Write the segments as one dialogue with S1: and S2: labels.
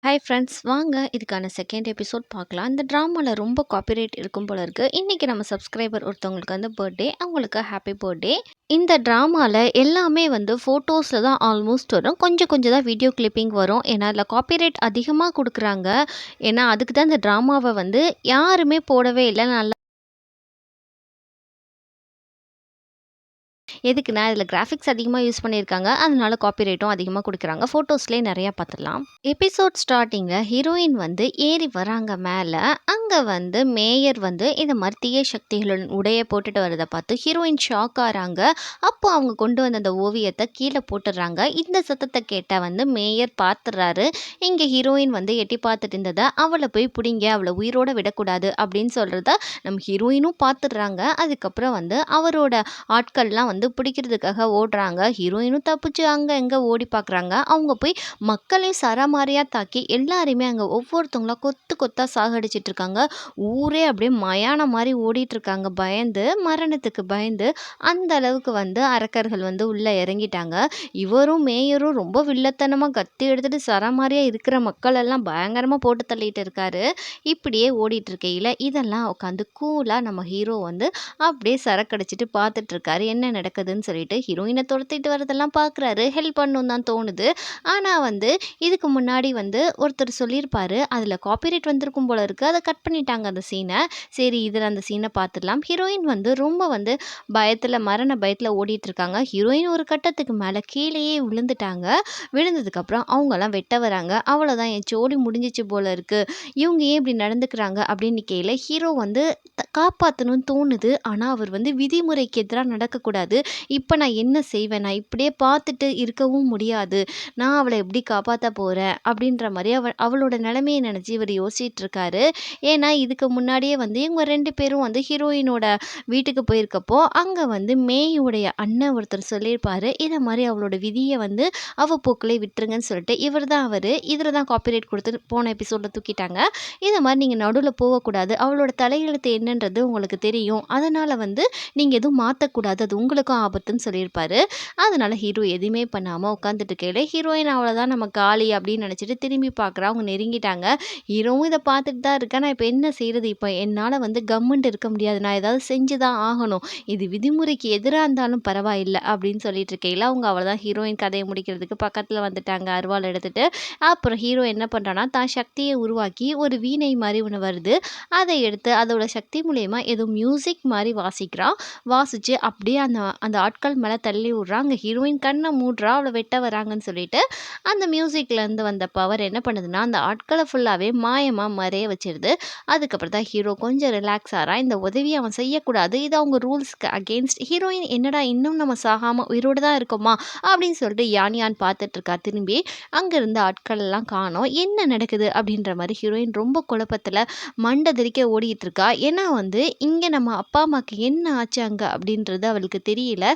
S1: Hi friends, வாங்க இதுக்கான second episode பார்க்கலாம். இந்த ட்ராமாவில் ரொம்ப காப்பிரைட் இருக்கும் போல இருக்கு. இன்றைக்கி நம்ம சப்ஸ்கிரைபர் ஒருத்தவங்களுக்கு வந்து பர்த்டே, அவங்களுக்கு ஹாப்பி பர்த்டே. இந்த ட்ராமாவில் எல்லாமே வந்து ஃபோட்டோஸில் தான் ஆல்மோஸ்ட் வரும். கொஞ்சம் கொஞ்சம் தான் வீடியோ கிளிப்பிங் வரும். ஏன்னா அதில் காப்பிரைட் அதிகமாக கொடுக்குறாங்க. ஏன்னா அதுக்கு தான் இந்த ட்ராமாவை வந்து யாருமே போடவே இல்லை. நல்லா எதுக்குன்னா இதில் கிராஃபிக்ஸ் அதிகமாக யூஸ் பண்ணியிருக்காங்க. அதனால காப்பிரைட்டும் அதிகமாக கொடுக்குறாங்க. ஃபோட்டோஸ்லேயே நிறையா பார்த்துடலாம். எபிசோட் ஸ்டார்டிங்கில் ஹீரோயின் வந்து ஏறி வராங்க மேலே. அங்கே வந்து மேயர் வந்து இந்த மாதிரி தீய சக்திகளின் உடைய போட்டுட்டு வரதை பார்த்து ஹீரோயின் ஷாக் ஆகிறாங்க. அப்போ அவங்க கொண்டு வந்த அந்த ஓவியத்தை கீழே போட்டுடுறாங்க. இந்த சத்தத்தை கேட்ட வந்து மேயர் பார்த்துடுறாரு. இங்கே ஹீரோயின் வந்து எட்டி பார்த்துட்டு இருந்ததை அவளை போய் பிடிங்க, அவளை உயிரோட விடக்கூடாது அப்படின்னு சொல்கிறத நம்ம ஹீரோயினும் பார்த்துடுறாங்க. அதுக்கப்புறம் வந்து அவரோட ஆட்கள்லாம் வந்து பிடிக்கிறதுக்காக ஓடுறாங்க. ஹீரோயினும் தப்பிச்சு அங்கே எங்கே ஓடி பார்க்குறாங்க. அவங்க போய் மக்களையும் சரமாரியாக தாக்கி எல்லாரையுமே அங்கே ஒவ்வொருத்தவங்களா கொத்து கொத்தாக சாகடிச்சிட்டு இருக்காங்க. ஊரே அப்படியே மயானம் மாதிரி ஓடிட்டு இருக்காங்க. பயந்து மரணத்துக்கு பயந்து அந்த அளவுக்கு வந்து அரக்கர்கள் வந்து உள்ளே இறங்கிட்டாங்க. இவரும் மேயரும் ரொம்ப வில்லத்தனமாக கத்தி எடுத்துட்டு சரமாரியாக இருக்கிற மக்கள் எல்லாம் பயங்கரமாக போட்டு தள்ளிட்டு இருக்காரு. இப்படியே ஓடிட்டு இருக்கையில் இதெல்லாம் உட்காந்து கூலாக நம்ம ஹீரோ வந்து அப்படியே சரக்கடிச்சிட்டு பார்த்துட்டு இருக்காரு. என்ன நடக்குதுன்னு சொல்லிட்டு ஹீரோயினை துரத்திட்டு வரதெல்லாம் பார்க்குறாரு. ஹெல்ப் பண்ணணும் தான் தோணுது. ஆனால் வந்து இதுக்கு முன்னாடி வந்து ஒருத்தர் சொல்லியிருப்பாரு, அதில் காப்பிரைட் வந்திருக்கும் போல இருக்குது, அதை கட் பண்ணிட்டாங்க அந்த சீனை. சரி, இதில் அந்த சீனை பார்த்துடலாம். ஹீரோயின் வந்து ரொம்ப வந்து பயத்தில் மரண பயத்தில் ஓடிட்டு இருக்காங்க. ஹீரோயின் ஒரு கட்டத்துக்கு மேலே கீழேயே விழுந்துட்டாங்க. விழுந்ததுக்கப்புறம் அவங்கெல்லாம் வெட்ட வராங்க. அவ்வளோதான், என் ஜோடி முடிஞ்சிச்சு போல இருக்குது, இவங்க ஏன் இப்படி நடந்துக்கிறாங்க அப்படின்னு நிற்கையில் ஹீரோ வந்து காப்பாற்றணும்னு தோணுது. ஆனால் அவர் வந்து விதிமுறைக்கு எதிராக நடக்கக்கூடாது. இப்போ நான் என்ன செய்வேன், நான் இப்படியே பார்த்துட்டு இருக்கவும் முடியாது, நான் அவளை எப்படி காப்பாற்ற போகிறேன் அப்படின்ற மாதிரி அவளோட நிலைமையை நினச்சி இவர் யோசிச்சுட்டு இருக்காரு. ஏன்னா இதுக்கு முன்னாடியே வந்து இவங்க 2 பேரும் வந்து ஹீரோயினோட வீட்டுக்கு போயிருக்கப்போ அங்கே வந்து மேயுடைய அண்ணன் ஒருத்தர் சொல்லியிருப்பாரு, இதை மாதிரி அவளோட விதியை வந்து போக்கிலே விட்டுருங்கன்னு சொல்லிட்டு. இவர் தான் அவர். இதில் தான் காப்பிரைட் கொடுத்து போன எபிசோடில் தூக்கிட்டாங்க. இதை மாதிரி நீங்கள் நடுவில் போகக்கூடாது, அவளோட தலையெழுத்து என்னன்றது உங்களுக்கு தெரியும், அதனால் வந்து நீங்கள் எதுவும் மாற்றக்கூடாது, அது உங்களுக்கும் ஆபத்துன்னு சொல்லியிருப்பாரு. அதனால் ஹீரோ எதுவுமே பண்ணாமல் உட்காந்துட்டு இருக்கையில ஹீரோயின் அவ்வளோதான் நம்ம காலி அப்படின்னு நினச்சிட்டு திரும்பி பார்க்குறா. அவங்க நெருங்கிட்டாங்க. ஹீரோவும் இதை பார்த்துட்டு தான் இருக்கேன். நான் இப்போ என்ன செய்கிறது, இப்போ என்னால் வந்து கம்முன்ட்டு இருக்க முடியாது, நான் ஏதாவது செஞ்சு தான் ஆகணும், இது விதிமுறைக்கு எதிராக இருந்தாலும் பரவாயில்லை அப்படின்னு சொல்லிட்டு இருக்கையில் அவங்க அவ்வளோதான் ஹீரோயின் கதையை முடிக்கிறதுக்கு பக்கத்தில் வந்துட்டாங்க அருவாள் எடுத்துகிட்டு. அப்புறம் ஹீரோ என்ன பண்ணுறான்னா தான் சக்தியை உருவாக்கி ஒரு வீணை மாதிரி ஒன்று வருது, அதை எடுத்து அதோட சக்தி மூலயமா ஏதோ மியூசிக் மாதிரி வாசிக்கிறான். வாசித்து அப்படியே அந்த அந்த ஆட்கள் மேலே தள்ளி விட்றாங்க. ஹீரோயின் கண்ணை மூடுறா, அவளை வெட்ட வராங்கன்னு சொல்லிட்டு. அந்த மியூசிக்லேருந்து வந்த பவர் என்ன பண்ணுதுன்னா அந்த ஆட்களை ஃபுல்லாகவே மாயமாக மறைய வச்சிருது. அதுக்கப்புறம் தான் ஹீரோ கொஞ்சம் ரிலாக்ஸ் ஆகிறான். இந்த உதவியை அவன் செய்யக்கூடாது, இது அவங்க ரூல்ஸ்க்கு அகெயின்ஸ்ட். ஹீரோயின் என்னடா இன்னும் நம்ம சாகாமல் உயிரோடு தான் இருக்கோமா அப்படின்னு சொல்லிட்டு யான் யான் பார்த்துட்ருக்கா. திரும்பி அங்கே இருந்த ஆட்கள் எல்லாம் காணோம். என்ன நடக்குது அப்படின்ற மாதிரி ஹீரோயின் ரொம்ப குழப்பத்தில் மண்டை திரிக்க ஓடிட்டு இருக்கா. ஏன்னா வந்து இங்கே நம்ம அப்பா அம்மாவுக்கு என்ன ஆச்சு அங்கே அப்படின்றது அவளுக்கு தெரியல.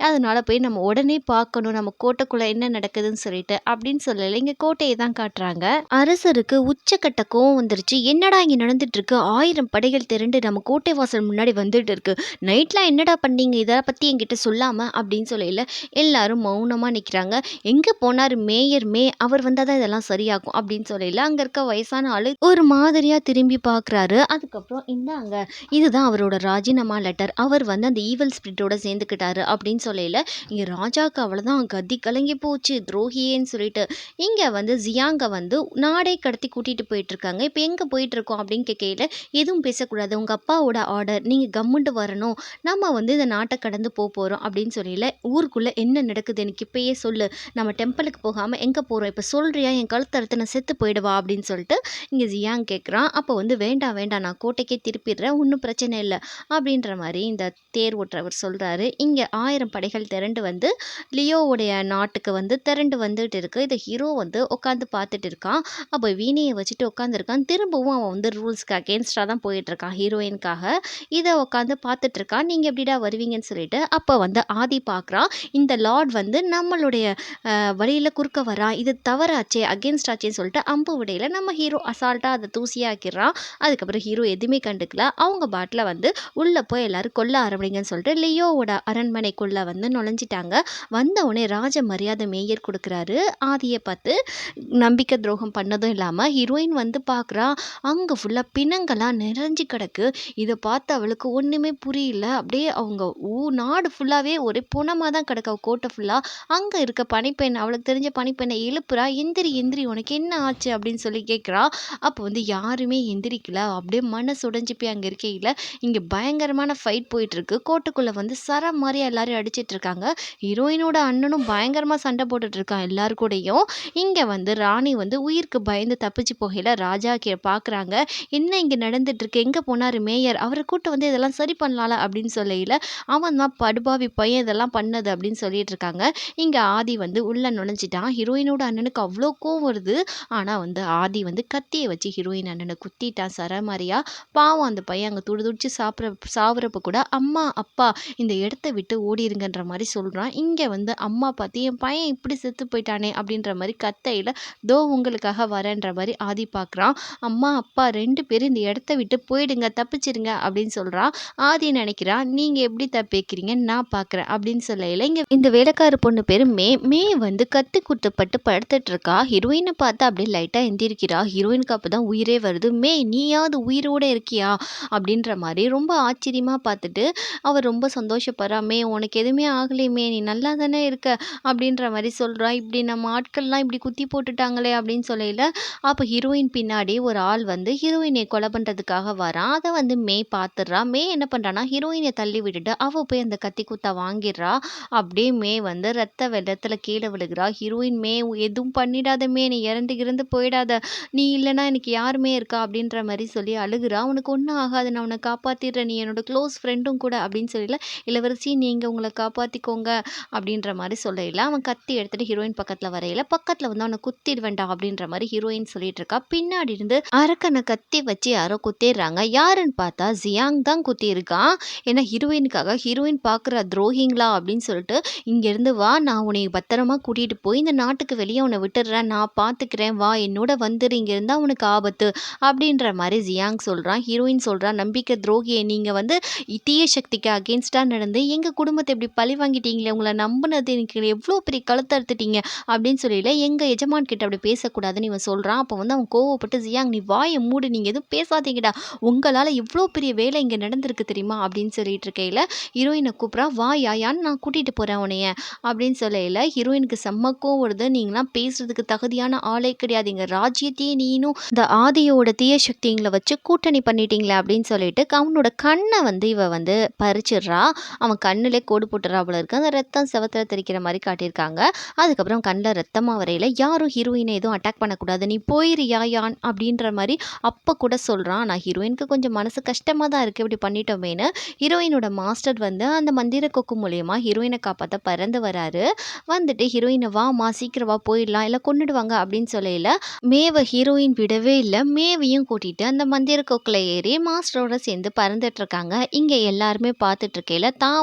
S1: அதனால போய் நம்ம உடனே பார்க்கணும், நம்ம கோட்டைக்குள்ளே என்ன நடக்குதுன்னு சொல்லிட்டு அப்படின்னு சொல்லலை. இங்கே கோட்டையை தான் காட்டுறாங்க. அரசருக்கு உச்சக்கட்ட கோவம் வந்துருச்சு. என்னடா இங்கே நடந்துட்டு இருக்கு, 1000 படைகள் திரண்டு நம்ம கோட்டை வாசல் முன்னாடி வந்துட்டு இருக்கு, நைட்லாம் என்னடா பண்ணீங்க, இதை பற்றி என்கிட்ட சொல்லாம அப்படின்னு சொல்லல. எல்லாரும் மௌனமாக நிற்கிறாங்க. எங்கே போனார் மேயர் அவர் வந்தால் தான் இதெல்லாம் சரியாகும் அப்படின்னு சொல்லல. அங்கே இருக்க வயசான ஆளு ஒரு மாதிரியாக திரும்பி பார்க்குறாரு. அதுக்கப்புறம் இந்தாங்க, இதுதான் அவரோட ராஜினாமா லெட்டர், அவர் வந்து அந்த ஈவல் ஸ்பிரிட்டோட சேர்ந்துக்கிட்டாரு அப்படின்னு சொல்லல. இங்கே ராஜாவுக்கு அவ்வளோதான் கதி கலங்கி போச்சு, துரோகியேன்னு சொல்லிட்டு. இங்கே வந்து ஜியாங்க வந்து நாடே கடத்தி கூட்டிகிட்டு போயிட்டுருக்காங்க. இப்போ எங்கே போயிட்டுருக்கோம் அப்படின்னு கேட்கையில் எதுவும் பேசக்கூடாது, உங்கள் அப்பாவோட ஆர்டர், நீங்கள் கம்முண்டு வரணும், நம்ம வந்து இந்த நாட்டை கடந்து போகிறோம் அப்படின்னு சொல்லல. ஊருக்குள்ளே என்ன நடக்குது எனக்கு இப்பயே சொல்லு, நம்ம டெம்பிளுக்கு போகாமல் எங்கே போகிறோம், இப்போ சொல்கிறியா, என் கழுத்தறுத்து நான் செத்து போயிடுவா அப்படின்னு சொல்லிட்டு இங்கே ஜியாங் கேட்குறான். அப்போ வந்து வேண்டாம் வேண்டாம், நான் கோட்டைக்கே திருப்பிடுறேன், ஒன்றும் பிரச்சனை இல்லை அப்படின்ற மாதிரி இந்த தேர் ஓட்டுறவர் சொல்கிறாரு. இங்கே 1000 படைகள் திரண்டு வந்து லியோவுடைய நாட்டுக்கு வந்து திரண்டு வந்துட்டு இருக்கு. இதை ஹீரோ வந்து உட்காந்து பார்த்துட்டு இருக்கான். அப்போ வீணையை வச்சுட்டு உட்காந்துருக்கான். திரும்பவும் அவன் வந்து ரூல்ஸ்க்கு அகேன்ஸ்டாக தான் போயிட்டுருக்கான் ஹீரோயினுக்காக. இதை உட்காந்து பார்த்துட்டு இருக்கான். நீங்கள் எப்படிடா வருவீங்கன்னு சொல்லிட்டு. அப்போ வந்து ஆதி பார்க்குறான், இந்த லார்ட் வந்து நம்மளுடைய வழியில் குறுக்க வரான், இது தவறாச்சே அகேன்ஸ்ட் ஆச்சேன்னு சொல்லிட்டு அம்பு விடையில் நம்ம ஹீரோ அசால்ட்டாக அதை தூசியாக்கிடுறான். அதுக்கப்புறம் ஹீரோ எதுவுமே கண்டுக்கல. அவங்க பாட்டில் வந்து உள்ளே போய் எல்லோரும் கொல்ல ஆரம்பிங்கன்னு சொல்லிட்டு லியோவோட அரண்மனை அரண்மனைக்குள்ள வந்து நுழைஞ்சிட்டாங்க. வந்த உடனே ராஜ மரியாதை மேயர் குடுக்குறாரு. ஆதிய பார்த்து நம்பிக்கை துரோகம் பண்ணதும் இல்லாம ஹீரோயின் வந்து பார்க்குறா. அங்க ஃபுல்லா பிணங்களா நிறைஞ்சு கிடக்கு. இத பார்த்து அவளுக்கு ஒண்ணுமே புரியல. அப்படியே அவங்க நாடு ஃபுல்லாவே ஒரே பிணமா தான் கிடக்கு. அவ கோட்டை ஃபுல்லா. அங்க இருக்க பணிப்பெண் அவளுக்கு தெரிஞ்ச பணிப்பெண்ணை எழுப்புறா. "எந்திரி எந்திரி உனக்கு என்ன ஆச்சு?" அப்படின்னு சொல்லி கேட்குறா. அப்போ வந்து யாருமே எந்திரிக்கல. அப்படியே மனசு உடைஞ்சு போய் அங்க இருக்கையில, இங்க பயங்கரமான ஃபைட் போயிட்டுருக்கு. கோட்டைக்குள்ள வந்து சரம் மாரி எல்லாரையும் அடிச்சிட்டு இருக்காங்க. ஹீரோயினோட அண்ணனும் பயங்கரமா சண்டை போட்டுட்டு இருக்கான் எல்லார் கூடயும். இங்க வந்து ராணி வந்து உயிருக்கு பயந்து தப்பிச்சு போகையில ராஜா பார்க்குறாங்க. "என்ன இங்க நடந்துட்டு இருக்கு? எங்க போனாரு மேயர்? அவர கூட்டு வந்து இதெல்லாம் சரி பண்ணலாம்ல" அப்படின்னு சொல்லையில, "அவன் தான் படுபாவி பையன் இதெல்லாம் பண்ணது" அப்படின்னு சொல்லிட்டு இருக்காங்க. இங்க ஆதி வந்து உள்ள நுழைஞ்சிட்டான். ஹீரோயினோட அண்ணனுக்கு அவ்ளோ கோவம் வருது. ஆனா வந்து ஆதி வந்து கத்திய வச்சு ஹீரோயின் அண்ணன குத்திட்டான் சரமாரியா. பாவம் அந்த பையன் அங்க துடிதுடிச்சு சாவுறப்ப கூட, "அம்மா, அப்பா இந்த இடத்த விட்டு ஓடிருங்கன்ற" மாரி சொல்றான். இங்க வந்து அம்மா பார்த்து, "என் பையன் இப்படி செத்து போயிட்டானே" அப்படின்ற மாரி கத்தையில, "தோ உங்களுக்காக வரேன்ற" மாரி ஆதி பார்க்குறான். "அம்மா, அப்பா 2 பேரும் இந்த இடத்த விட்டு போயிடுங்க, தப்பிச்சிருங்க" அப்படின்னு சொல்றான். ஆதி நினைக்கிறான், "நீங்க எப்படி தப்பிக்கிறீங்கன்னு நான் பார்க்குறேன்" அப்படின்னு சொல்லையில, இங்க இந்த வேலைக்கார பொண்ணு பேரு மே. மே வந்து கத்தி குத்தப்பட்டு படுத்துட்டு இருக்கா. ஹீரோயின பார்த்தா அப்படியே லைட்டா எந்திரிக்கிறா. ஹீரோயினுக்கு அப்பதான் உயிரே வருது. "மே நீயாவது உயிரோட இருக்கியா?" அப்படின்ற மாரி ரொம்ப ஆச்சரியமா பார்த்துட்டு, அவ ரொம்ப சந்தோஷப்படுறா. "மே உனக்கு எதுவுமே ஆகலையே மே, நீ நல்லா தானே இருக்க" அப்படின்ற மாரி சொல்றா. "இப்படி நம்ம ஆட்கள்லாம் இப்படி குத்தி போட்டுட்டாங்களே" அப்படின்னு சொல்லையில, அப்ப ஹீரோயின் பின்னாடி ஒரு ஆள் வந்து ஹீரோயினை கொலை பண்றதுக்காக வரான். அத வந்து மே பார்த்துடுறா. மே என்ன பண்றான்னா, ஹீரோயின தள்ளி விட்டுட்டு அவ போய் அந்த கத்தி குத்த வாங்கிடுறா. அப்படியே மே வந்து ரத்த வெள்ளத்துல கீழ விழுகிறா. ஹீரோயின், "மே எதுவும் பண்ணிடாத மே, நீ இறந்து கிறந்து போயிடாத. நீ இல்லன்னா எனக்கு யாருமே இருக்கா" அப்படின்ற மாரி சொல்லி அழுகுறா. "உனக்கு ஒண்ணும் ஆகாது. நான் உன்ன காப்பாத்திடுறேன். நீ என்னோட க்ளோஸ் ஃப்ரெண்டும் கூட" அப்படின்னு சொல்லல, "இளவரசி நீங்க உங்கள காப்பாத்திக்கோங்க" அப்படின்ற மாரி சொல்லையில, அவன் கத்தி எடுத்துட்டு ஹீரோயின் பக்கத்துல வரையில, பக்கத்துல வந்து "அவன குத்திடுவேன்டா" அப்படின்ற மாரி ஹீரோயின் சொல்லிட்டு இருக்கா. பின்னாடி இருந்து அரக்கன கத்தி வச்சு யாரோ குத்திடுறாங்க. யாருன்னு பார்த்தா ஜியாங் தான் குத்தியிருக்கான். ஏன்னா ஹீரோயினுக்காக ஹீரோயின் பார்க்குறா, "துரோகிங்களா" அப்படின்னு சொல்லிட்டு, "இங்கேருந்து வா, நான் உன்னை பத்திரமா கூட்டிட்டு போய் இந்த நாட்டுக்கு வெளியே உன்னை விட்டுடுறேன், நான் பார்த்துக்கிறேன், வா என்னோட வந்துரு, இங்கே இருந்தால் உனக்கு ஆபத்து" அப்படின்ற மாதிரி ஜியாங் சொல்கிறான். ஹீரோயின் சொல்கிறா, "நம்பிக்கை துரோகியை நீங்கள் வந்து தீய சக்திக்கு அகேன்ஸ்டாக நடந்து எங்கள் குடும்பத்தை இப்படி பழி வாங்கிட்டீங்களே, உங்களை நம்பினது எனக்கு எவ்வளோ பெரிய கழுத்தை அறுத்துட்டீங்க" அப்படின்னு சொல்லல, "எங்கள் எஜமான் கிட்ட அப்படி பேசக்கூடாதுன்னு" இவன் சொல்கிறான். அப்போ வந்து அவன் கோவப்பட்டு, "ஜியாங் நீ வாயை மூடு, நீங்கள் எதுவும் பேசாதீங்கடா, உங்களால் இவ்வளோ பெரிய வேலை இங்கே நடந்திருக்கு தெரியுமா" அப்படின்னு சொல்லிட்டு இருக்கையில் ஹீரோயினை கூப்பிட்றா. "வா யாயான்னு, நான் கூட்டிகிட்டு போகிறேன் உன்னைய" அப்படின்னு சொல்லையில ஹீரோயினுக்கு செம்ம கோவம் வருது. "நீங்களாம் பேசுறதுக்கு தகுதியான ஆளே கிடையாது. எங்க ராஜ்யத்தையே நீனும் இந்த ஆதியோட தீய சக்திங்களை வச்சு கூட்டணி பண்ணிட்டீங்களே" அப்படின்னு சொல்லிட்டு அவனோட கண்ணை வந்து இவ வந்து பறிச்சிடுறா. அவன் கண்ணுலே கோடு போட்டுறா போல இருக்கு. அந்த ரத்தம் செவத்துல தெரிக்கிற மாதிரி காட்டியிருக்காங்க. அதுக்கப்புறம் கண்ணில் ரத்தமாக வரையில, "யாரும் ஹீரோயினை எதுவும் அட்டாக் பண்ணக்கூடாது, நீ போயிரு யாயான்" அப்படின்ற மாதிரி அப்போ கூட சொல்கிறான். நான் ஹீரோயினுக்கு கொஞ்சம் மனசு கஷ்டமாக தான் இருக்குது இப்படி பண்ணிட்டோமேனு. ஹீரோயினோட மாஸ்டர் வந்து அந்த மந்திர கொக்கு மூலியமா ஹீரோயினை காப்பாற்ற பறந்து வராரு. வந்துட்டு ஹீரோயினை, "வாம்மா சீக்கிரம் வா போயிடலாம், இல்லை கொன்னுடுவாங்க" அப்படின்னு சொல்லையில, மேவை ஹீரோயின் விடவே இல்லை. மேவையும் கூட்டிட்டு அந்த மந்திர கொக்கில் ஏறி மாஸ்டரோட சேர்ந்து பறந்துட்டு இருக்காங்க. இங்கே எல்லாருமே பார்த்துட்டு இருக்கையில தான்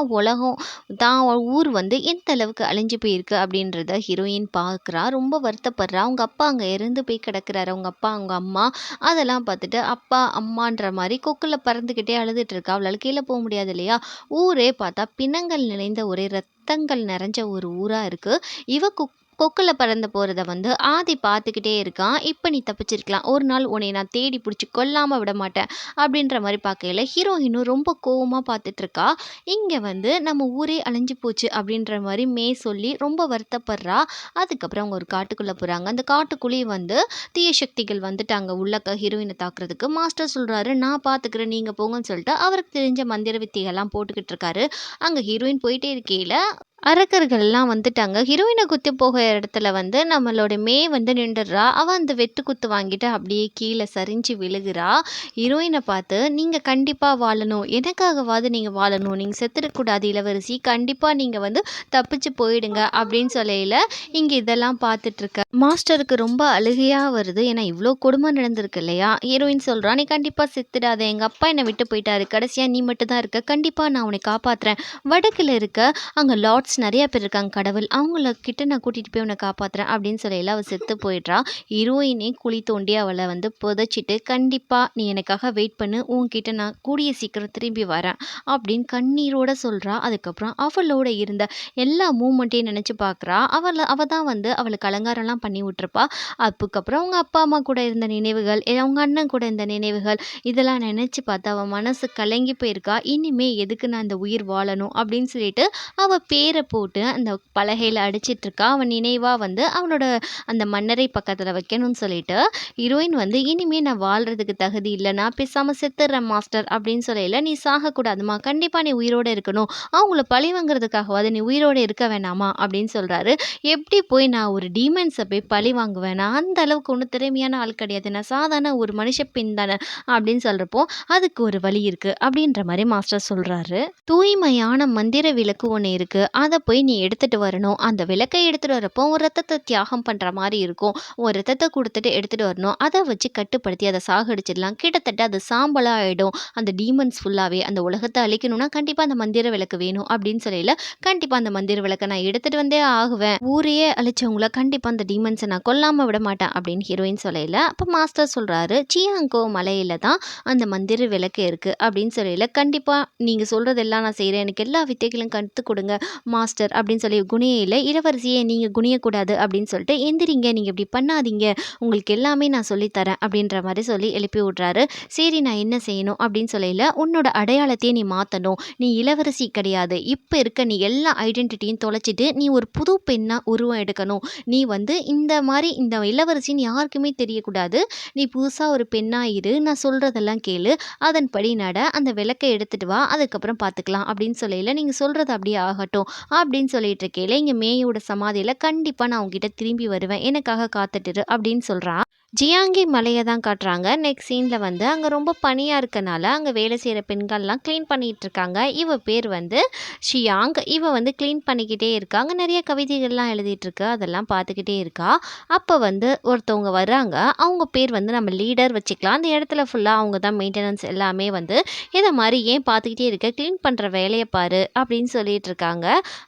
S1: ஊர் வந்து எந்த அளவுக்கு அழிஞ்சு போயிருக்கு அப்படின்றத ஹீரோயின் பார்க்குறா. ரொம்ப வருத்தப்படுறா. அவங்க அப்பா அங்கே இறந்து போய் கிடக்குறாரு. அவங்க அப்பா அவங்க அம்மா அதெல்லாம் பார்த்துட்டு அப்பா அம்மான்ற மாதிரி கொக்கில் பறந்துக்கிட்டே அழுதுட்டு இருக்கா. அவளால் கீழே போக முடியாது இல்லையா. ஊரே பார்த்தா பிணங்கள் நிறைந்த ஒரே ரத்தங்கள் நிறைஞ்ச ஒரு ஊரா இருக்கு. இவ கொக்குல பறந்து போறத வந்து ஆதி பார்த்துக்கிட்டே இருக்கான். "இப்போ நீ தப்பிச்சிருக்கலாம், ஒரு நாள் உன்னை நான் தேடி பிடிச்சி கொல்லாம விட மாட்டேன்" அப்படின்ற மாதிரி பார்க்கையில ஹீரோயினும் ரொம்ப கோவமா பார்த்துட்டு இருக்கா. இங்க வந்து "நம்ம ஊரே அழிஞ்சு போச்சு" அப்படின்ற மாதிரி மே சொல்லி ரொம்ப வருத்தப்படுறா. அதுக்கப்புறம் அவங்க ஒரு காட்டுக்குள்ள போறாங்க. அந்த காட்டுக்குள்ளேயே வந்து தீய சக்திகள் வந்துட்டாங்க உள்ளக்க ஹீரோயினை தாக்குறதுக்கு. மாஸ்டர் சொல்றாரு, "நான் பார்த்துக்கிறேன், நீங்க போங்கன்னு" சொல்லிட்டு அவருக்கு தெரிஞ்ச மந்திர வித்தைகள்லாம் போட்டுக்கிட்டு இருக்காரு. அங்க ஹீரோயின் போயிட்டே இருக்கையில அரக்கர்கள்லாம் வந்துட்டாங்க. ஹீரோயினை குத்தி போக இடத்துல வந்து நம்மளோட மே வந்து நின்றுடுறா. அவ அந்த வெட்டு குத்து வாங்கிட்டு அப்படியே கீழே சரிஞ்சு விழுகிறா. ஹீரோயினை பார்த்து, "நீங்க கண்டிப்பா வாழணும், எனக்காகவாது நீங்க வாழணும், நீங்க செத்துடக்கூடாது இளவரசி, கண்டிப்பா நீங்க வந்து தப்பிச்சு போயிடுங்க" அப்படின்னு சொல்லையில இங்க இதெல்லாம் பார்த்துட்டு இருக்க மாஸ்டருக்கு ரொம்ப அழுகையா வருது. ஏன்னா இவ்வளோ கொடுமை நடந்திருக்கு இல்லையா. ஹீரோயின் சொல்றா, "நீ கண்டிப்பா செத்துடாத, எங்க அப்பா என்னை விட்டு போயிட்டாரு, கடைசியா நீ மட்டும் தான் இருக்க, கண்டிப்பா நான் உன்னை காப்பாத்துறேன், வடக்குல இருக்க அங்க லார்ட்ஸ் நிறைய பேர் இருக்காங்க, கடவுள் அவங்கள கிட்ட நான் கூட்டிட்டு போய் உன்னை காப்பாத்துறேன் அப்படின்னு சொல்லில அவள் செத்து போயிடுறா. ஹீரோயினே குழி தோண்டி அவளை வந்து புதைச்சிட்டு, கண்டிப்பா நீ எனக்காக வெயிட் பண்ணு, உன்கிட்ட நான் கூடிய சீக்கிரம் திரும்பி வரேன் அப்படின்னு கண்ணீரோட சொல்றா. அதுக்கப்புறம் அவளோட இருந்த எல்லா மூமெண்ட்டையும் நினைச்சு பார்க்குறா. அவ தான் வந்து அவளுக்கு அலங்காரம்லாம் பண்ணி விட்டுருப்பா. அதுக்கப்புறம் அவங்க அப்பா அம்மா கூட இருந்த நினைவுகள், அவங்க அண்ணன் கூட இருந்த நினைவுகள், இதெல்லாம் நினைச்சு பார்த்து அவ மனசு கலங்கி போயிருக்கா. இனிமே எதுக்கு நான் இந்த உயிர் வாழணும் அப்படின்னு சொல்லிட்டு அவ பேரை போட்டு அந்த பலகையில அடிச்சிட்டு இருக்கா. அவன் நினைவா வந்து அவனோட அந்த மன்னரை பக்கத்துல வைக்கணும்னு சொல்லிட்டு ஹீரோயின் வந்து இனிமே நான் வாழ்றதுக்கு தகுதி இல்லை, நான் பேசாம செத்துடுறேன் மாஸ்டர் அப்படின்னு சொல்லல. நீ சாகக்கூடாதுமா, கண்டிப்பா நீ உயிரோட இருக்கணும், அவங்கள பழி வாங்குறதுக்காகவாது நீ உயிரோட இருக்க வேணாமா அப்படின்னு சொல்றாரு. எப்படி போய் நான் ஒரு டீமன்ஸை போய் பழி வாங்குவேன், நான் அந்த அளவுக்கு ஒன்றும் திறமையான ஆள் கிடையாது, நான் சாதாரண ஒரு மனுஷ பெண் தானே அப்படின்னு சொல்றப்போ அதுக்கு ஒரு வழி இருக்கு அப்படின்ற மாதிரி மாஸ்டர் சொல்றாரு. தூய்மையான மந்திர விளக்கு ஒன்று இருக்கு, அதை போய் நீ எடுத்துட்டு வரணும். அந்த விளக்கை எடுத்துட்டு வரப்போ ஒரு ரத்தத்தை தியாகம் பண்ற மாதிரி இருக்கும், ஒரு ரத்தத்தை கொடுத்துட்டு எடுத்துட்டு வரணும். அதை வச்சு கட்டுப்படுத்தி அதை சாகடிச்சிடலாம். கிட்டத்தட்ட அது சாம்பலா ஆயிடும். அந்த டீமன்ஸ் ஃபுல்லாவே அந்த உலகத்தை அழிக்கணும்னா கண்டிப்பா அந்த மந்திர விளக்கு வேணும் அப்படின்னு சொல்லல. கண்டிப்பா அந்த மந்திர விளக்கை நான் எடுத்துட்டு வந்தே ஆகுவேன், ஊரையே அழிச்சவங்கள கண்டிப்பா அந்த டீமன்ஸை நான் கொல்லாம விட மாட்டேன் அப்படின்னு ஹீரோயின் சொல்லல. அப்ப மாஸ்டர் சொல்றாரு, சியாங்கோ மலையில தான் அந்த மந்திர விளக்கு இருக்கு அப்படின்னு சொல்லல. கண்டிப்பா நீங்க சொல்றதெல்லாம் நான் செய்யறேன், எனக்கு எல்லா வித்தைகளும் கற்றுக் கொடுங்க மாஸ்டர் அப்படின்னு சொல்லி. குனியில இளவரசியே நீங்க குனியக்கூடாது அப்படின்னு சொல்லிட்டு, எந்திரிங்க, நீங்க இப்படி பண்ணாதீங்க, உங்களுக்கு எல்லாமே நான் சொல்லித்தரேன் அப்படின்ற மாதிரி சொல்லி எழுப்பி விட்றாரு. சரி நான் என்ன செய்யணும் அப்படின்னு சொல்லல. உன்னோட அடையாளத்தையே நீ மாற்றணும், நீ இளவரசி கிடையாது, இப்போ இருக்க நீ எல்லா ஐடென்டிட்டியும் தொலைச்சிட்டு நீ ஒரு புது பெண்ணா உருவம் எடுக்கணும். நீ வந்து இந்த மாதிரி இந்த இளவரசின்னு யாருக்குமே தெரியக்கூடாது, நீ புதுசாக ஒரு பெண்ணா இரு, நான் சொல்கிறதெல்லாம் கேளு, அதன்படி நட, அந்த விளக்கை எடுத்துட்டு வா, அதுக்கப்புறம் பார்த்துக்கலாம் அப்படின்னு சொல்லல. நீங்கள் சொல்கிறது அப்படியே ஆகட்டும் அப்படின்னு சொல்லிட்டு இருக்கேல, இங்கே மேயோட சமாதியில் கண்டிப்பாக நான் உங்ககிட்ட திரும்பி வருவேன், எனக்காக காத்துட்டுரு அப்படின்னு சொல்கிறான். ஜியாங்கி மலையை தான் காட்டுறாங்க. நெக்ஸ்ட் சீனில் வந்து அங்கே ரொம்ப பனியாக இருக்கனால அங்கே வேலை செய்கிற பெண்கள்லாம் க்ளீன் பண்ணிகிட்டு இருக்காங்க. இவ பேர் வந்து ஷியாங். இவ வந்து க்ளீன் பண்ணிக்கிட்டே இருக்காங்க, நிறைய கவிதைகள்லாம் எழுதிட்டுருக்கு, அதெல்லாம் பார்த்துக்கிட்டே இருக்கா. அப்போ வந்து ஒருத்தவங்க வர்றாங்க, அவங்க பேர் வந்து நம்ம லீடர் வச்சுக்கலாம். அந்த இடத்துல ஃபுல்லாக அவங்க தான் மெயின்டெனன்ஸ் எல்லாமே வந்து இதை மாதிரி ஏன் பார்த்துக்கிட்டே இருக்க, க்ளீன் பண்ணுற வேலையை பாரு அப்படின்னு சொல்லிட்டு இருக்காங்க.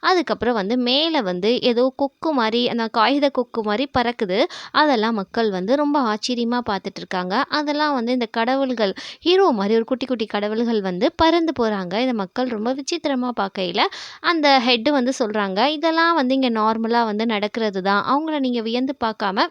S1: அதுக்கப்புறம் வந்து மேலே வந்து ஏதோ கொக்கு மாதிரி, அந்த காகித கொக்கு மாதிரி பறக்குது. அதெல்லாம் மக்கள் வந்து ரொம்ப ஆச்சரியமாக பார்த்துட்டு இருக்காங்க. அதெல்லாம் வந்து இந்த கடவுள்கள் ஹீரோ மாதிரி ஒரு குட்டி குட்டி கடவுள்கள் வந்து பறந்து போகிறாங்க. இதை மக்கள் ரொம்ப விசித்திரமாக பார்க்கையில் அந்த ஹெட்டு வந்து சொல்கிறாங்க, இதெல்லாம் வந்து இங்கே நார்மலாக வந்து நடக்கிறது தான், அவங்கள நீங்கள் வியந்து பார்க்காம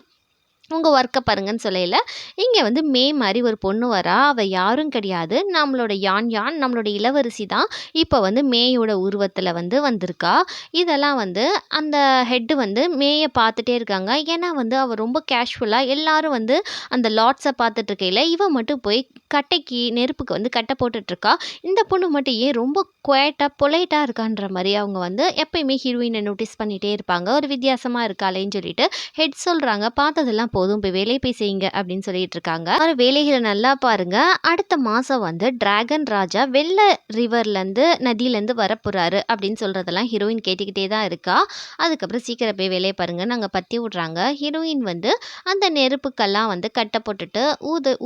S1: உங்கள் ஒர்க்கை பாருங்கன்னு சொல்லல. இங்கே வந்து மே மாதிரி ஒரு பொண்ணு வரா, அவள் யாரும் கிடையாது, நம்மளோட யான் யான் நம்மளோட இளவரசி தான். இப்போ வந்து மேயோட உருவத்தில் வந்து வந்திருக்கா. இதெல்லாம் வந்து அந்த ஹெட்டு வந்து மேயை பார்த்துட்டே இருக்காங்க. ஏன்னா வந்து அவள் ரொம்ப கேஷுவலாக எல்லாரும் வந்து அந்த லாட்ஸை பார்த்துட்டு இருக்கையில் இவன் மட்டும் போய் கட்டைக்கு நெருப்புக்கு வந்து கட்டை போட்டுட்ருக்கா. இந்த பொண்ணு மட்டும் ஏன் ரொம்ப குவைட்டாக பொலைட்டாக இருக்கான்ற மாதிரி அவங்க வந்து எப்பயுமே ஹீரோயினை நோட்டீஸ் பண்ணிகிட்டே இருப்பாங்க. ஒரு வித்தியாசமாக இருக்காளேன்னு சொல்லிட்டு ஹெட் சொல்கிறாங்க, பார்த்ததெல்லாம் போதும், போய் வேலையை போய் செய்யுங்க அப்படின்னு சொல்லிட்டு இருக்காங்க. அவர் வேலைகளை நல்லா பாருங்க. அடுத்த மாதம் வந்து டிராகன் ராஜா வெள்ளை ரிவர்லேருந்து நதியிலேருந்து வரப்போகிறாரு அப்படின்னு சொல்கிறதெல்லாம் ஹீரோயின் கேட்டுக்கிட்டே தான் இருக்கா. அதுக்கப்புறம் சீக்கிரம் போய் வேலையை பாருங்க நாங்கள் பற்றி விட்றாங்க. ஹீரோயின் வந்து அந்த நெருப்புக்கெல்லாம் வந்து கட்டை போட்டுட்டு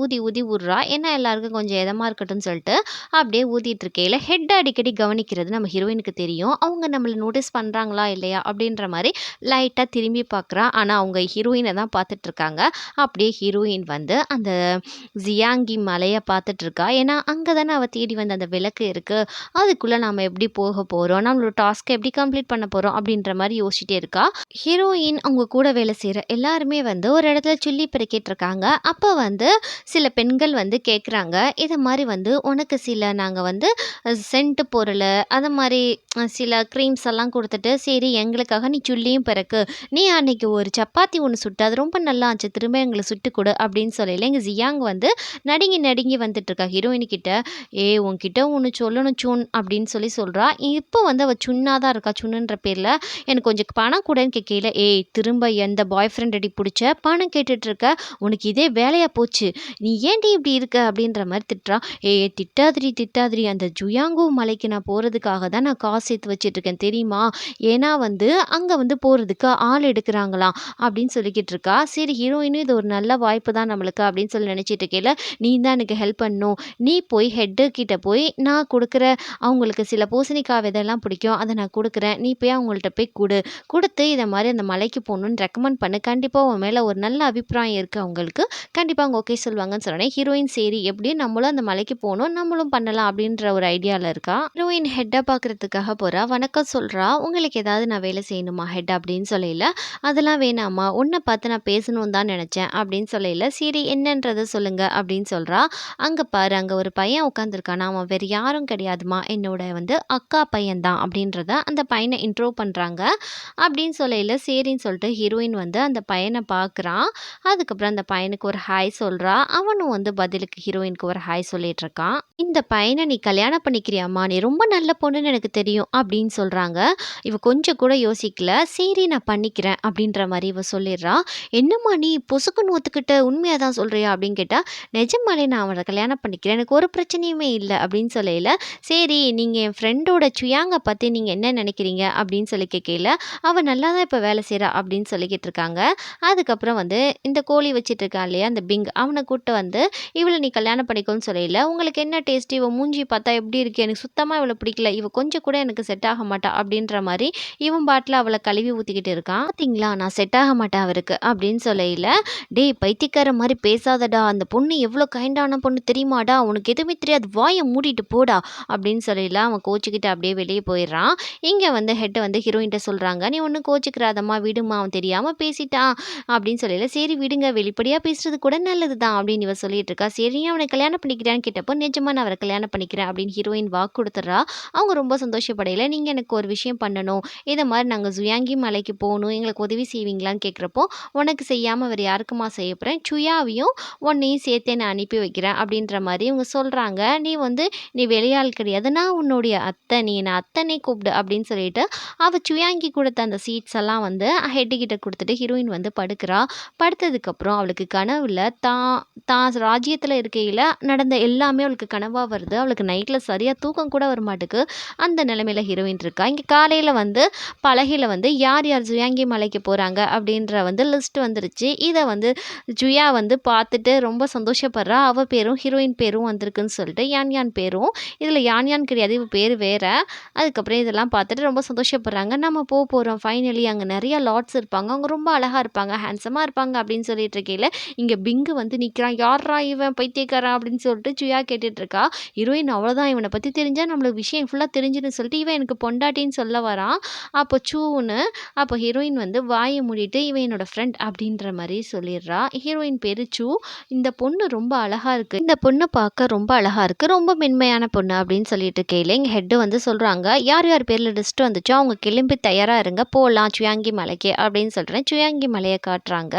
S1: ஊதி ஊதி விட்றா. ஏன்னா எல்லாருக்கும் கொஞ்சம் இதமாக இருக்கட்டும்னு சொல்லிட்டு அப்படியே ஊதிட்டு இருக்கையில் ஹெட் அடிக்கடி கவனிக்கிறது நம்ம ஹீரோயினுக்கு தெரியும். அவங்க நம்மளை நோட்டீஸ் பண்ணுறாங்களா இல்லையா அப்படின்ற மாதிரி லைட்டாக திரும்பி பார்க்குறா. ஆனால் அவங்க ஹீரோயினை தான் பார்த்துட்டு இருக்காங்க. அப்படியே ஹீரோயின் வந்து அந்த ஜியாங்கி மலையை பார்த்துட்டு இருக்கா. ஏன்னா அங்கே தானே அவள் தேடி வந்து அந்த விளக்கு இருக்குது, அதுக்குள்ளே நம்ம எப்படி போக போகிறோம், நம்மளோட டாஸ்க்கை எப்படி கம்ப்ளீட் பண்ண போகிறோம் அப்படின்ற மாதிரி யோசிச்சுட்டே இருக்கா. ஹீரோயின் அவங்க கூட வேலை செய்கிற எல்லாருமே வந்து ஒரு இடத்துல சொல்லி பிறக்கிட்டு இருக்காங்க. அப்போ வந்து சில பெண்கள் வந்து கேட்குறாங்க, இதை மாதிரி வந்து உனக்கு சில நாங்கள் வந்து சென்ட்டு பொருள் அது மாதிரி சில க்ரீம்ஸ் எல்லாம் கொடுத்துட்டு, சரி எங்களுக்காக நீ சொல்லியும் பிறக்கு, நீ அன்னைக்கு ஒரு சப்பாத்தி ஒன்று சுட்டு அது ரொம்ப நல்லா ஆச்சு, திரும்ப எங்களை சுட்டு கொடு அப்படின்னு சொல்லல. எங்கள் ஜியாங் வந்து நடுங்கி நடுங்கி வந்துட்டுருக்கா ஹீரோயின்கிட்ட. உன்கிட்ட ஒன்று சொல்லணும் சுன் அப்படின்னு சொல்கிறா. இப்போ வந்து அவள் சுன்னாக தான் இருக்கா. சுன்னுன்ற பேரில் எனக்கு கொஞ்சம் பணம் கூடன்னு கேட்கல. திரும்ப எந்த பாய் ஃப்ரெண்ட் அடி பிடிச்ச பணம் கேட்டுட்ருக்க, உனக்கு இதே வேலையாக போச்சு, நீ ஏன்டி இப்படி இருக்க அப்படின்ற மாதிரி திட்டுறா. திட்டாதிரி, அந்த ஜுயாங்கோ மலைக்கு நான் போகிறதுக்காக தான் நான் காசு சேர்த்து வச்சிட்ருக்கேன் தெரியுமா, ஏன்னா வந்து அங்கே வந்து போகிறதுக்கு ஆள் எடுக்கிறாங்களாம் அப்படின்னு சொல்லிக்கிட்டு இருக்கா. சரி ஹீரோயினும் இது ஒரு நல்ல வாய்ப்பு தான் நம்மளுக்கு அப்படின்னு சொல்லி நினச்சிட்டு இருக்கையில, நீ தான் எனக்கு ஹெல்ப் பண்ணணும். நீ போய் ஹெட்டு கிட்ட போய் நான் குடுக்குற அவங்களுக்கு சில பூசணிக்காய் விதைலாம் பிடிக்கும். அத நான் குடுக்குறேன். நீ போய் அவங்கள்ட்ட போய் குடு. குடுத்து இத மாரி அந்த மலைக்கு போணும்னு ரெக்கமெண்ட் பண்ணு. கண்டிப்பா உன் மேல ஒரு நல்ல அபிப்பிராயம் இருக்கு அவங்களுக்கு. கண்டிப்பா அவங்க ஓகே சொல்லுவாங்கன்னு சொன்னோனே, ஹீரோயின் சரி எப்படியும் நம்மளும் அந்த மலைக்கு போணும். நம்மளும் பண்ணலாம் அப்படின்ற ஒரு ஐடியால இருக்கா. ஹீரோயின் ஹெட்ட பார்க்கறதுக்காக போறா. வணக்கம் சொல்றா. உங்களுக்கு ஏதாவது நான் வேலை செய்யணுமா ஹெட் அப்படின்னு சொல்லையில, அதெல்லாம் வேணாம்மா. உன்ன பார்த்து நான் பேசணும்னு தான் நெனச்சேன் அப்படின்னு சொல்லையில, சரி என்னன்றத சொல்லுங்க அப்படின்னு சொல்றா. அங்க பாரு அங்க ஒரு பையன் உட்காந்துருக்கானா, அவன் வேற யாரும் கிடையாதும்மா. என்னோட வந்து அக்கா பையன் தான் அப்படின்றத அந்த பையன இன்ட்ரோ பண்றாங்க. அப்படின்னு சொல்லையில சரின்னு சொல்லிட்டு ஹீரோயின் வந்து அந்த பையன பார்க்குறான். அதுக்கப்புறம் அந்த பையனுக்கு ஒரு ஹாய் சொல்றா. அவனும் வந்து பதிலுக்கு ஹீரோயினுக்கு ஒரு ஹாய் சொல்லிட்டு இருக்கான். இந்த பையன நீ கல்யாணம் பண்ணிக்கிறியாம்மா? நீ ரொம்ப நல்ல பொண்ணுன்னு எனக்கு தெரியும் அப்படின்னு சொல்றாங்க. இவ கொஞ்சம் கூட யோசிக்கல. சரி நான் பண்ணிக்கிறேன் அப்படின்ற மாரி இவ சொல்லிடுறா. என்னம்மா நீ பொசுக்குன்னு ஒத்துக்கிட்ட உண்மையா தான் சொல்றியா? அப்படின்னு கேட்டா, நிஜமாலே நான் அவன கல்யாணம் பண்ணிக்கிறேன். எனக்கு ஒரு பிரச்சனையுமே இல்ல அப்படின்னு சொல்லையில, சரி நீங்க என் ஃப்ரெண்டோட சுயாங்க பத்தி நீங்க என்ன நினைக்கிறீங்க? அப்படின்னு சொல்லி கேட்கையில, அவ நல்லா தான் இப்ப வேலை செய்றா அப்படின்னு சொல்லிக்கிட்டு இருக்காங்க. அதுக்கப்புறம் வந்து இந்த கோழி வச்சுட்டு இருக்கான் இல்லையா? அந்த பிங் அவன கூட்டு வந்து, இவள நீ கல்யாணம் பண்ணிக்கோன்னு சொல்லையில, உங்களுக்கு என்ன டேஸ்ட்? இவ மூஞ்சி பார்த்தா எப்படி இருக்கு? எனக்கு சுத்தமா இவள பிடிக்கல. இவ கொஞ்சம் கூட எனக்கு செட் ஆக மாட்டா அப்படின்ற மாரி இவன் பாட்டுல அவள கழுவி ஊத்திக்கிட்டு இருக்கான். பாத்தீங்களா நான் செட் ஆக மாட்டேன் அவருக்கு அப்படின்னு சொல்லையில, டேய் பைத்தியக்கார மாரி பேசாதடா. அந்த பொண்ணு எவ்வளோ கைண்டான பொண்ணு தெரியுமாடா? உனக்கு எதுவுமே தெரியாது. வாய மூடிட்டு போடா அப்படின்னு சொல்லையில, அவன் கோச்சுக்கிட்டு அப்படியே வெளிய போயிடுறான். இங்க வந்து ஹெட் வந்து ஹீரோயின்ட்ட சொல்றாங்க, நீ ஒண்ணும் கோச்சுக்கிறாதம்மா விடும்மா. அவன் தெரியாம பேசிட்டான் அப்படின்னு சொல்லல. சரி விடுங்க. வெளிப்படையா பேசுறது கூட நல்லது தான் அப்படின்னு இவ சொல்லிட்டு இருக்கா. சரி அவனை கல்யாணம் பண்ணிக்கிறான்னு கேட்டப்போ, நிஜமா நான் அவரை கல்யாணம் பண்ணிக்கிறேன் அப்படின்னு ஹீரோயின் வாக்கு குடுத்துடுறா. அவங்க ரொம்ப சந்தோஷப்படையில, நீங்க எனக்கு ஒரு விஷயம் பண்ணணும். இத மாரி நாங்க ஜுயாங்கி மலைக்கு போணும். எங்களுக்கு உதவி செய்வீங்களான்னு கேட்கிறப்போ, உனக்கு செய்யாம வேற யாருக்குமா செய்ய போறேன்? சுயாவையும் உன்னையும் சேர்த்தே நான் அனுப்பி வைக்கிறேன் அப்படின்ற மாரி இவங்க சொல்றாங்க. நீ வந்து நீ வெளியாள் கிடையாது. நான் உன்னுடைய அத்தை. நீ என்ன அத்தனே கூப்பிடு அப்படின்னு சொல்லிட்டு, அவ சுயாங்கி குடுத்த அந்த சீட்ஸ் எல்லாம் வந்து ஹெட் கிட்ட குடுத்துட்டு ஹீரோயின் வந்து படுக்கிறா. படுத்ததுக்கப்புறம் அவளுக்கு கனவுல தான் தான் ராஜ்யத்துல இருக்கையில நடந்த எல்லாமே அவளுக்கு கனவா வருது. அவளுக்கு நைட்ல சரியா தூக்கம் கூட வரமாட்டுக்கு. அந்த நிலைமையில ஹீரோயின் இருக்கா. இங்க காலையில வந்து பலகையில வந்து யார் யார் ஜுயாங்கி மலைக்கு போறாங்க அப்படின்ற வந்து லிஸ்ட் வந்துருச்சு. இத வந்து ஜுயா வந்து பார்த்துட்டு ரொம்ப சந்தோஷப்படுறா. அவ பேரும் ஹீரோயின் பேரும் வந்திருக்குன்னு சொல்லிட்டு யான் யான் பேரும். இதுல யான் யான் கிடையாது. இவ பேரு வேற. அதுக்கப்புறம் இதெல்லாம் பார்த்துட்டு ரொம்ப சந்தோஷப்படுறாங்க. நம்ம போறோம் ஃபைனலி அங்க நெறைய லார்ட்ஸ் இருப்பாங்க. அவங்க ரொம்ப அழகா இருப்பாங்க, ஹேண்ட்ஸமா இருப்பாங்க அப்படின்னு சொல்லிட்டு இருக்கையில, இங்க பிங்கு வந்து நிக்கிறான். யார்றா இவன் பைத்தியக்காரன் அப்படின்னு சொல்லிட்டு ஜுயா கேட்டுட்டு இருக்கா. ஹீரோயின் அவ்வளோதான் இவன பத்தி தெரிஞ்சா நம்மளுக்கு விஷயம் ஃபுல்லா தெரிஞ்சுரும்னு சொல்லிட்டு, இவன் எனக்கு பொண்டாட்டின்னு சொல்ல வரான். அப்போ சூன்னு அப்போ ஹீரோயின் வந்து வாய மூடிட்டு, இவன் என்னோட ஃப்ரெண்ட் அப்படின்ற மாரி சொல்லிடுறா. ஹீரோயின் பேரு சூ. இந்த பொண்ணு ரொம்ப அழகா இருக்கு. இந்த பொண்ணு பார்க்க ரொம்ப அழகா இருக்கு. ரொம்ப மென்மையான பொண்ணு அப்படின்னு சொல்லிட்டு இருக்கையில, எங்க ஹெட் வந்து சொல்றாங்க, யார் யார் பேர்ல லிஸ்ட் வந்துச்சோ அவங்க கிளம்பி தயாரா இருங்க. போலாம் சுயாங்கி மலைக்கு அப்படின்னு சொல்றேன். சுயாங்கி மலைய காட்டுறாங்க.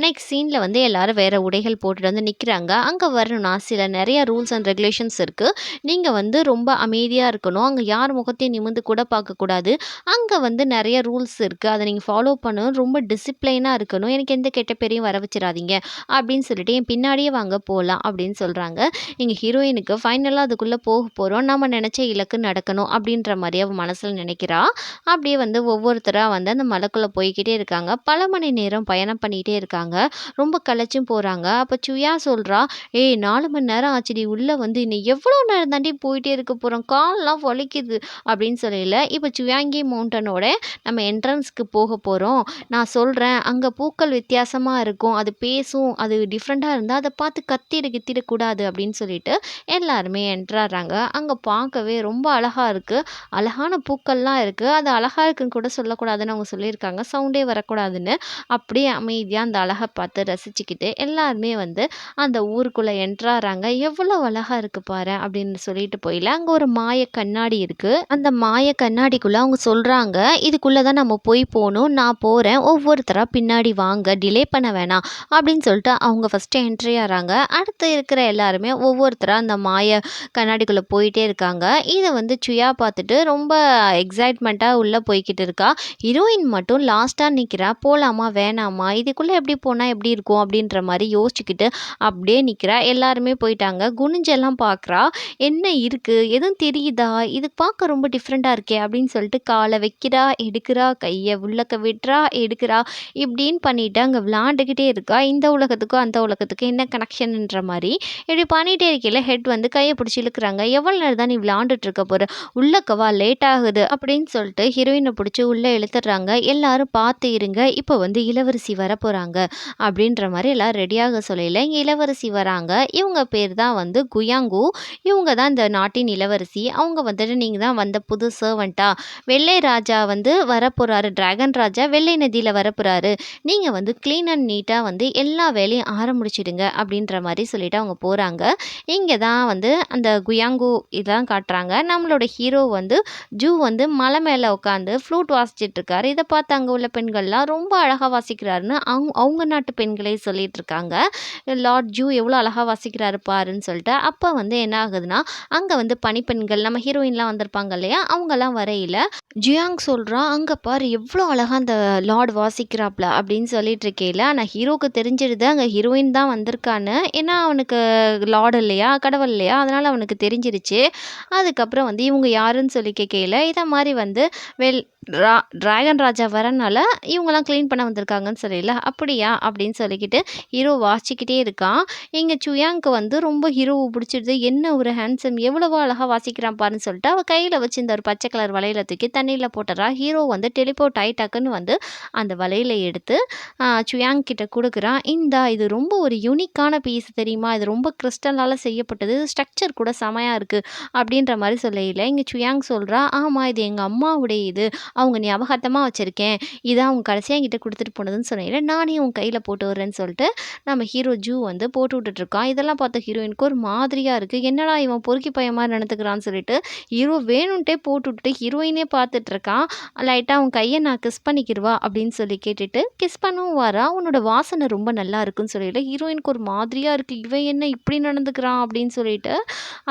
S1: நெக்ஸ்ட் சீன்ல வந்து எல்லாரும் வேற உடைகள் போட்டுட்டு வந்து நிக்கிறாங்க. அங்க வரணும்னா சில நெறைய ரூல்ஸ் அண்ட் ரெகுலேஷன்ஸ் இருக்கு. நீங்க வந்து ரொம்ப அமைதியா இருக்கணும். அங்க யார் முகத்தையும் நிமிர்ந்து கூட பார்க்கக்கூடாது. அங்க வந்து நெறைய ரூல்ஸ் இருக்கு. அத நீங்க ஃபாலோ பண்ணணும். ரொம்ப டிசிப்ளினா இருக்கணும். எனக்கு எந்த கெட்ட பேரையும் வர வச்சிராதீங்க அப்படின்னு சொல்லிட்டு என் பின்னாடியே வாங்க போலாம் அப்படின்னு சொல்றாங்க. எங்க ஹீரோயினுக்கு ஃபைனலா அதுக்குள்ள போறோம். நம்ம நெனைச்ச இலக்கு நடக்கணும் அப்படின்ற மாரி அவ மனசுல நினைக்கிறா. அப்படியே வந்து ஒவ்வொருத்தரா வந்து அந்த மலைக்குள்ள போய்க்கிட்டே இருக்காங்க. பல மணி நேரம் பயணம் பண்ணிட்டே இருக்காங்க. ரொம்ப களைச்சும் போறாங்க. அப்ப சுயா சொல்றா, "ஏய் 4 மணி நேரம் ஆச்சுடி. உள்ள வந்து இன்னும் எவ்வளோ நேரம் தாண்டி போயிட்டே இருக்க போறோம். கால்லாம் வலிக்குது." அப்படின்னு சொல்லயில, இப்ப சுயாங்கி மவுண்டனோட நம்ம என்ட்ரன்ஸ்க்கு போறோம். நான் சொல்றேன், அங்க பூக்கள் வித்தியாசமா இருக்கும். அது பேசும். அது டிஃப்ரெண்ட்டா இருந்தா அத பார்த்து கத்திட கூடாது அப்படின்னு சொல்லிட்டு எல்லாருமே என்டர் ஆகுறாங்க. அங்க பார்க்கவே ரொம்ப அழகா இருக்கு. அழகான பூக்கள்லாம் இருக்கு. அது அழகா இருக்குன்னு கூட சொல்லக்கூடாதுன்னு அவங்க சொல்லியிருக்காங்க. சவுண்டே வரக்கூடாதுன்னு. அப்படியே அமைதியா அந்த அழக பார்த்து ரசிச்சுக்கிட்டு எல்லாருமே வந்து அந்த ஊருக்குள்ள என்டர் ஆகுறாங்க. "எவ்வளோ அழகா இருக்கு பாரேன்" அப்படின்னு சொல்லிட்டு போயில, அங்க ஒரு மாய கண்ணாடி இருக்கு. அந்த மாய கண்ணாடிக்குள்ள அவங்க சொல்றாங்க, "இதுக்குள்ள தான் நம்ம போய் போணும். நான் போறேன். ஒவ்வொருத்தரா பின்னாடி வாங்க. டிலே பண்ண வேணாம்." அப்படின்னு சொல்லிட்டு அவங்க ஃபர்ஸ்ட்டு என்ட்ரி ஆகுறாங்க. அடுத்து இருக்கிற எல்லாருமே ஒவ்வொருத்தரா அந்த மாய கண்ணாடிக்குள்ள போயிட்டே இருக்காங்க. இத வந்து சுயா பார்த்துட்டு ரொம்ப எக்ஸைட்மெண்ட்டா உள்ள போய்க்கிட்டு இருக்கா. ஹீரோயின் மட்டும் லாஸ்ட்டா நிக்கிறா. போலாமா? வேணாமா? இதுக்குள்ள எப்படி போனா எப்படி இருக்கும்? அப்படின்ற மாரி யோசிச்சுக்கிட்டு அப்படியே நிக்கிறா. எல்லாருமே போயிட்டாங்க. குனிஞ்செல்லாம் பார்க்குறா. என்ன இருக்கு? எதுவும் தெரியுதா? இது பார்க்க ரொம்ப டிஃப்ரெண்ட்டா இருக்கே! அப்படின்னு சொல்லிட்டு கால வைக்கிறா, எடுக்கிறா, கைய உள்ளக்க விட்றா, எடுக்கிறா. இப்படின்னு பண்ணிட்டு அங்க அங்கே விளாண்டுக்கிட்டே இருக்கா. இந்த உலகத்துக்கும் அந்த உலகத்துக்கும் என்ன கனெக்ஷன்ன்ற மாதிரி இப்படி பண்ணிகிட்டே இருக்கையில் ஹெட் வந்து கையை பிடிச்சி இழுக்கிறாங்க. எவ்வளோ நேரம் தான் நீ விளாண்டுட்டு இருக்க போகிற, உள்ளக்கவா லேட் ஆகுது அப்படின்னு சொல்லிட்டு ஹீரோயினை பிடிச்சி உள்ளே இழுத்துடுறாங்க. எல்லாரும் பார்த்து இருங்க, இப்போ வந்து இளவரசி வர போகிறாங்க அப்படின்ற மாதிரி எல்லாம் ரெடியாக சொல்லல. இங்கே இளவரசி வராங்க. இவங்க பேர் தான் வந்து குயாங்கு. இவங்க தான் இந்த நாட்டின் இளவரசி. அவங்க வந்துட்டு நீங்கள் தான் வந்த புது சர்வெண்ட்டா, வெள்ளை ராஜா வந்து வரப்போகிறாரு, டிராகன் ராஜா வெள்ளை நதியில் வரப்போகிறாரு, நீங்கள் வந்து க்ளீன் அண்ட் நீட்டாக வந்து எல்லா வேலையும் ஆரம்பிச்சிடுங்க அப்படின்ற மாதிரி சொல்லிட்டு அவங்க போகிறாங்க. இங்கே தான் வந்து அந்த குயாங்கு இதான் காட்டுறாங்க. நம்மளோட ஹீரோ வந்து ஜூ வந்து மலை மேலே உட்காந்து ஃப்ளூட் வாசிச்சுட்டு இருக்காரு. இதை பார்த்து அங்கே உள்ள பெண்கள்லாம் ரொம்ப அழகாக வாசிக்கிறாருன்னு அவங்க நாட்டு பெண்களே சொல்லிட்டு இருக்காங்க. லார்ட் ஜூ எவ்வளோ அழகாக வாசிக்கிறாரு பாருன்னு சொல்லிட்டு. அப்போ வந்து என்ன ஆகுதுன்னா, அங்கே வந்து பனிப்பெண்கள் நம்ம ஹீரோயின்லாம் வந்திருப்பாங்க இல்லையா, அவங்கெல்லாம் வரையில் ஜியாங் சொல்கிறா, அங்கே பாரு எவ்வளோ அழகாக அந்த லார்ட் வாசிக்கிறாப்ல அப்படின்னு சொல்லிட்டு இருக்கையில், ஆனால் ஹீரோவுக்கு தெரிஞ்சிடுது அங்கே ஹீரோயின் தான் வந்திருக்கான்னு. ஏன்னா அவனுக்கு லார்ட் இல்லையா, கடவுள் இல்லையா, அதனால் அவனுக்கு தெரிஞ்சிருச்சு. அதுக்கப்புறம் வந்து இவங்க யாருன்னு சொல்லி கேட்கையில், இதை மாதிரி வந்து டிராகன் ராஜா வரனால இவங்கெல்லாம் க்ளீன் பண்ண வந்திருக்காங்கன்னு சொல்லல. அப்படியா அப்படின்னு சொல்லிக்கிட்டு ஹீரோ வாசிக்கிட்டே இருக்கான். இங்கே சுயாங்க்கு வந்து ரொம்ப ஹீரோவை பிடிச்சிடுது. என்ன ஒரு ஹேண்ட்ஸம், எவ்வளவோ அழகாக வாசிக்கிறான் பாருன்னு சொல்லிட்டு அவள் கையில் வச்சு இந்த ஒரு பச்சை கலர் வலையில தூக்கி தண்ணியில் போட்டுறா. ஹீரோ வந்து டெலிபோர்ட் ஆயிட்டாக்குன்னு வந்து அந்த வலையில எடுத்து சுயாங் கிட்ட கொடுக்குறான். இது ரொம்ப ஒரு யூனிக்கான பீஸ் தெரியுமா, இது ரொம்ப கிறிஸ்டலால் செய்யப்பட்டது, ஸ்ட்ரக்சர் கூட செமையாக இருக்குது அப்படின்ற மாதிரி சொல்லல. இங்கே சுயாங் சொல்கிறா, ஆமாம் இது எங்கள் அம்மாவுடைய இது, அவங்க ஞாபகார்த்தமாக வச்சுருக்கேன், இதான் அவங்க கடைசியாக என்கிட்ட கொடுத்துட்டு போனதுன்னு சொன்னேன், நானே உன் கையில் போட்டு வரேன்னு சொல்லிட்டு நம்ம ஹீரோ ஜூ வந்து போட்டு விட்டுட்ருக்கான். இதெல்லாம் பார்த்த ஹீரோயினுக்கு ஒரு மாதிரியாக இருக்குது. என்னடா இவன் பொறுக்கி பையன் மாதிரி நடந்துக்கிறான்னு சொல்லிட்டு ஹீரோ வேணும்ன்ட்டே போட்டு விட்டுட்டு ஹீரோயினே பார்த்துட்ருக்கான். லைட்டாக அவன் கையை நான் கிஸ் பண்ணிக்கிடுவா அப்படின்னு சொல்லி கேட்டுட்டு கிஸ் பண்ணவும் வரா. உன்னோட வாசனை ரொம்ப நல்லா இருக்குன்னு சொல்லிட்டு ஹீரோயினுக்கு ஒரு மாதிரியாக இருக்குது, இவன் என்ன இப்படி நடந்துக்கிறான் அப்படின்னு சொல்லிட்டு.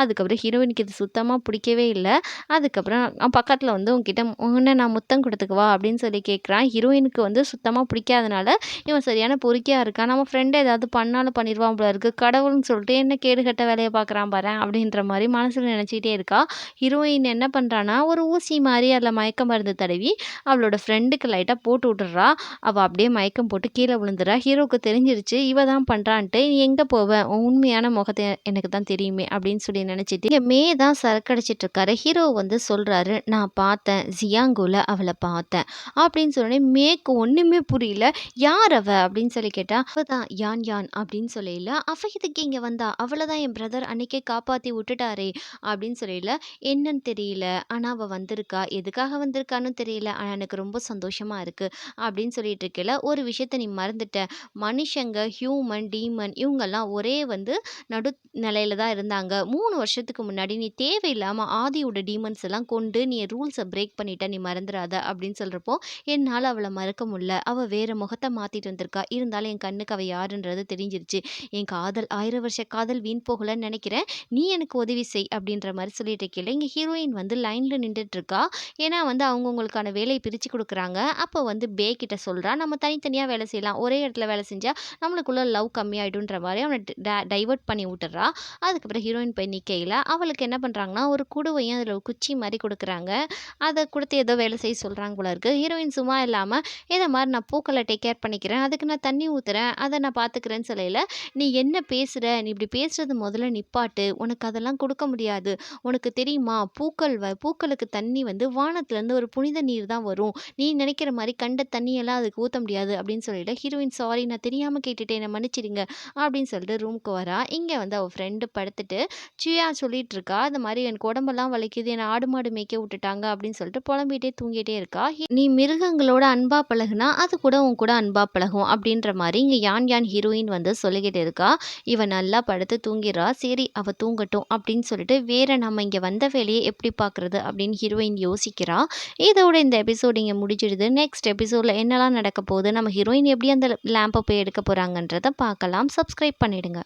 S1: அதுக்கப்புறம் ஹீரோயினுக்கு இது சுத்தமாக பிடிக்கவே இல்லை. அதுக்கப்புறம் பக்கத்தில் வந்து உங்ககிட்ட உன்னை நான் முத்தம் கொடுத்துக்குவா அப்படின்னு சொல்லி கேட்குறான். ஹீரோயினுக்கு வந்து சுத்தமாக பிடிக்காதனால இவன் சரியான பொறுக்கியாக இருக்கான், நம்ம ஃப்ரெண்டு ஏதாவது பண்ணாலும் பண்ணிடுவான் போல இருக்குது, கடவுள்னு சொல்லிட்டு என்ன கேடுகட்ட வேலையை பார்க்குறான் பாரு அப்படின்ற மாதிரி மனசில் நினச்சிக்கிட்டே இருக்கா. ஹீரோயின் என்ன பண்ணுறான்னா, ஒரு ஊசி மாதிரி அதில் மயக்க மருந்து தடவி அவளோட ஃப்ரெண்டுக்கு லைட்டாக போட்டு விட்டுறா. அவள் அப்படியே மயக்கம் போட்டு கீழே விழுந்துடுறா. ஹீரோவுக்கு தெரிஞ்சிருச்சு இவ தான் பண்ணுறான்ட்டு. நீ எங்கே போவேன், உன் உண்மையான முகத்தை எனக்கு தான் தெரியுமே அப்படின்னு சொல்லி நினச்சிட்டு இங்கே மே தான் சரக்கடிச்சிட்டு இருக்காரு. ஹீரோ வந்து சொல்கிறாரு, நான் பார்த்தேன் ஜியாங்குல அவளை பார்த்தேன் அப்படின்னு சொன்னோடனே மேக்கு ஒன்றுமே புரியல. யார் அவ அப்படின்னு சொல்லி கேட்டா, அவ தான் யான் யான் அப்படின்னு சொல்லல. அவ இதுக்கு இங்கே வந்தா, அவளை தான் என் பிரதர் அன்னைக்கே காப்பாற்றி விட்டுட்டாரே அப்படின்னு சொல்லல. என்னன்னு தெரியல, ஆனால் அவள் வந்திருக்கா, எதுக்காக வந்திருக்கான்னு தெரியல, ஆனால் எனக்கு ரொம்ப சந்தோஷமா இருக்கு அப்படின்னு சொல்லிட்டு இருக்கல. ஒரு விஷயத்த நீ மறந்துட்ட, மனுஷங்க ஹியூமன் டீமன் இவங்கெல்லாம் ஒரே வந்து நடு நிலையில தான் இருந்தாங்க. 3 வருஷத்துக்கு முன்னாடி நீ தேவையில்லாமல் ஆதியோட டீமன்ஸ் எல்லாம் கொண்டு நீ ரூல்ஸை பிரேக் பண்ணிட்ட, நீ மறந்துடாத அப்படின்னு சொல்கிறப்போ என்னால் அவளை மறக்க முடியல. அவள் வேறு முகத்தை மாற்றிட்டு வந்திருக்கா, இருந்தாலும் என் கண்ணுக்கு அவள் யாருன்றது தெரிஞ்சிருச்சு. என் காதல் 1000 வருஷ காதல் வீண் போகலன்னு நினைக்கிறேன், நீ எனக்கு உதவி செய் அப்படின்ற மாதிரி சொல்லிட்டு இருக்கல. இங்கே ஹீரோயின் வந்து லைனில் நின்றுட்டு இருக்கா. ஏன்னா வந்து அவங்கவுங்களுக்கான வேலையை பிரித்து கொடுக்குறாங்க. அப்போ வந்து பே கிட்ட சொல்கிறா, நம்ம தனித்தனியாக வேலை செய்யலாம், ஒரே இடத்துல வேலை செஞ்சால் நம்மளுக்குள்ள லவ் கம்மியாயிடுன்ற மாதிரி அவனை டைவர்ட் பண்ணி விட்டுறா. அதுக்கப்புறம் ஹீரோயின் போய் நிற்கையில் அவளுக்கு என்ன பண்ணுறாங்கன்னா, ஒரு குடுவையும் அதில் ஒரு குச்சி மாதிரி கொடுக்குறாங்க. அதை கொடுத்து ஏதோ வேலை செய்ய சொல்கிறாங்க போல இருக்குது. ஹீரோயின் சும்மா இல்லாமல் இதை மாதிரி நான் பூக்களை டேக் கேர் பண்ணிக்கிறேன், அதுக்கு நான் தண்ணி ஊற்றுறேன், அதை நான் பார்த்துக்கிறேன்னு சொல்லல. நீ என்ன பேசுகிற, நீ இப்படி பேசுகிறது முதல்ல நிப்பாட்டு, உனக்கு அதெல்லாம் கொடுக்க முடியாது, உனக்கு தெரியுமா பூக்களுக்கு தண்ணி வந்து வானத்துலேருந்து ஒரு புனித நீர் தான் வரும், நீ நினைக்கிற மாதிரி கண்ட தண்ணியெல்லாம் அதுக்கு ஊற்ற முடியாது அப்படின்னு சொல்லிட்டு ஹீரோயின் சாரி நான் தெரியாமல் கேட்டுட்டேன், என்னை மன்னிச்சிடுங்க அப்படின்னு சொல்லிட்டு ரூமுக்கு வரா. இங்கே வந்து அவள் ஃப்ரெண்டு படுத்துட்டு சியா சொல்லிட்டு இருக்கா, இந்த மாதிரி எனக்கு உடம்பெல்லாம் வலிக்குது, என்னை ஆடு மாடு மேய்க்க விட்டுட்டாங்க அப்படின்னு சொல்லிட்டு புலம்பிகிட்டே தூங்கிட்டே இருக்கா. நீ மிருகங்களோட அன்பா பழகுனா அது கூட உன் கூட அன்பா பழகும் அப்படின்ற மாதிரி இங்கே யான் யான் ஹீரோயின் வந்து சொல்லிக்கிட்டு இருக்கா. இவன் நல்லா படுத்து தூங்கிடுறா. சரி அவள் தூங்கட்டும் அப்படின்னு சொல்லிட்டு வேற நம்ம இங்கே வந்த வேலையை எப்படி பார்க்குறது அப்படின்னு ஹீரோயின் யோசிக்கிறா. இதோட இந்த எபிசோட் இங்கே முடிஞ்சிடுது. நெக்ஸ்ட் எபிசோடில் என்னெல்லாம் நடக்க போகுது, நம்ம ஹீரோயின் எப்படி அந்த லேம்பை போய் எடுக்க போகிறாங்கன்றதை பார்க்கலாம். சப்ஸ்கிரைப் பண்ணிடுங்க.